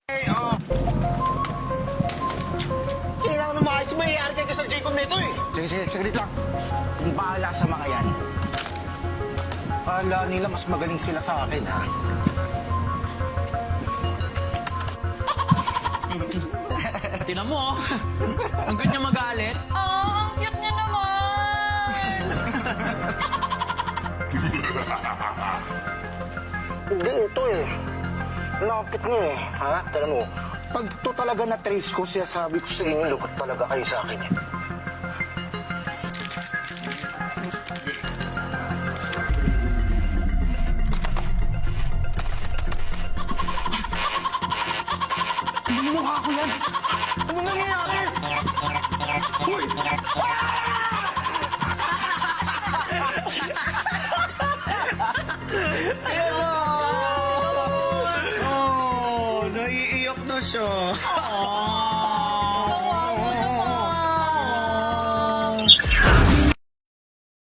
Oh. Kailangan na maayos yung mayayari kay Sir Jacob nito eh. Sige, saglit lang. Kung bahala sa mga yan. Kala nila mas magaling sila sa akin, ha? Tinan mo, ang ganyan magalit. Ang cute niya naman! Hindi, ito eh. Nakapit niyo eh, ha? Tala mo, pag ito talaga na-trace ko, siya sabi ko sa inyo, lugot talaga kayo sa akin eh. Mukha ko yan! Ano nangyayari? Uy! Oh, naiiyak na siya.